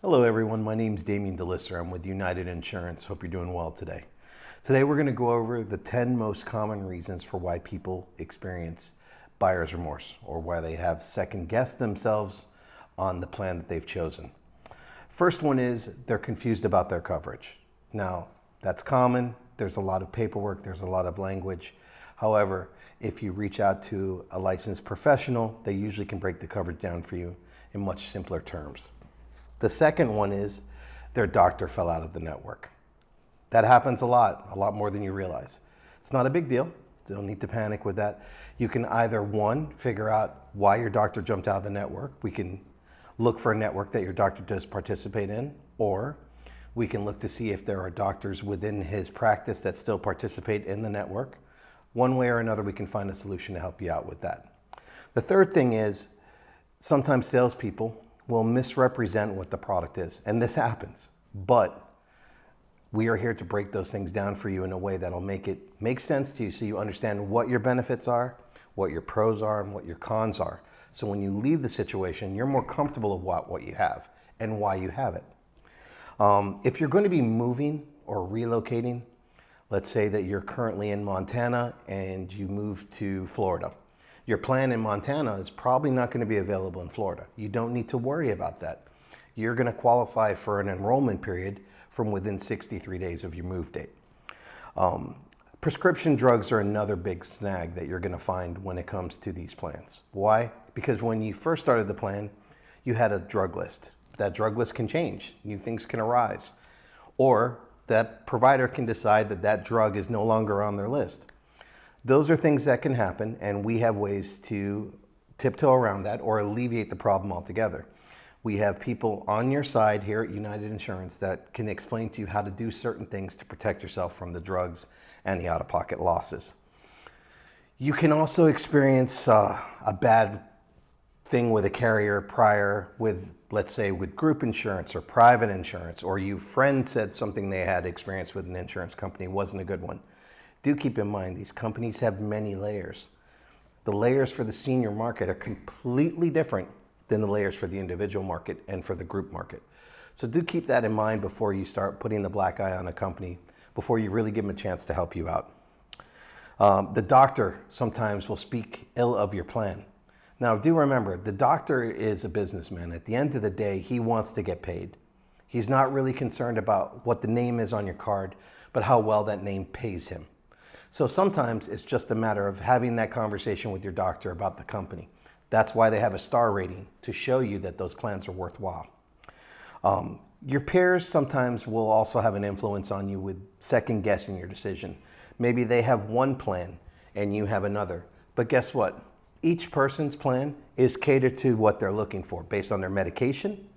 Hello everyone, my name is Damian Delisser. I'm with United Insurance. Hope you're doing well today. Today we're going to go over the 10 most common reasons for why people experience buyer's remorse, or why they have second guessed themselves on the plan that they've chosen. First one is they're confused about their coverage. Now, that's common. There's a lot of paperwork, there's a lot of language. However, if you reach out to a licensed professional, they usually can break the coverage down for you in much simpler terms. The second one is their doctor fell out of the network. That happens a lot more than you realize. It's not a big deal. You don't need to panic with that. You can either, one, figure out why your doctor jumped out of the network. We can look for a network that your doctor does participate in, or we can look to see if there are doctors within his practice that still participate in the network. One way or another, we can find a solution to help you out with that. The third thing is sometimes salespeople will misrepresent what the product is, and this happens, but we are here to break those things down for you in a way that'll make it make sense to you, so you understand what your benefits are, what your pros are, and what your cons are. So when you leave the situation, you're more comfortable about what you have and why you have it. If you're going to be moving or relocating, let's say that you're currently in Montana and you move to Florida. Your plan in Montana is probably not going to be available in Florida. You don't need to worry about that. You're going to qualify for an enrollment period from within 63 days of your move date. Prescription drugs are another big snag that you're going to find when it comes to these plans. Why? Because when you first started the plan, you had a drug list. That drug list can change. New things can arise. Or that provider can decide that that drug is no longer on their list. Those are things that can happen, and we have ways to tiptoe around that or alleviate the problem altogether. We have people on your side here at United Insurance that can explain to you how to do certain things to protect yourself from the drugs and the out-of-pocket losses. You can also experience a bad thing with a carrier prior with, let's say, with group insurance or private insurance, or your friend said something they had experience with an insurance company wasn't a good one. Do keep in mind, these companies have many layers. The layers for the senior market are completely different than the layers for the individual market and for the group market. So do keep that in mind before you start putting the black eye on a company, before you really give them a chance to help you out. The doctor sometimes will speak ill of your plan. Now, do remember, the doctor is a businessman. At the end of the day, he wants to get paid. He's not really concerned about what the name is on your card, but how well that name pays him. So sometimes it's just a matter of having that conversation with your doctor about the company. That's why they have a star rating, to show you that those plans are worthwhile. Your peers sometimes will also have an influence on you with second guessing your decision. Maybe they have one plan and you have another. But guess what? Each person's plan is catered to what they're looking for based on their medication,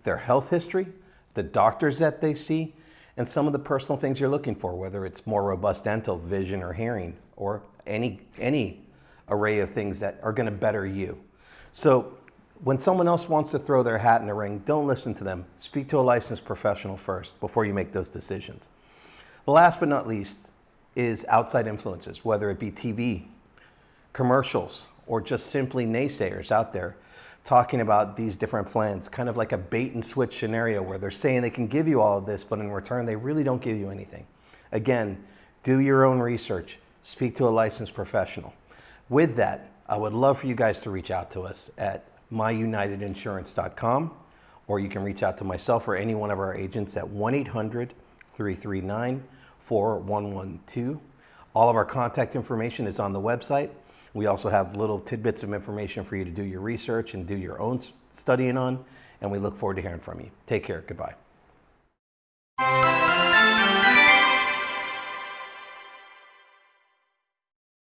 their health history, the doctors that they see, and some of the personal things you're looking for, whether it's more robust dental, vision, or hearing, or any array of things that are going to better you. So when someone else wants to throw their hat in the ring, don't listen to them. Speak to a licensed professional first before you make those decisions. The last but not least is outside influences, whether it be TV, commercials, or just simply naysayers out there talking about these different plans, kind of like a bait and switch scenario where they're saying they can give you all of this, but in return, they really don't give you anything. Again, do your own research. Speak to a licensed professional. With that, I would love for you guys to reach out to us at myunitedinsurance.com, or you can reach out to myself or any one of our agents at 1-800-339-4112. All of our contact information is on the website. We also have little tidbits of information for you to do your research and do your own studying on, and we look forward to hearing from you. Take care. Goodbye.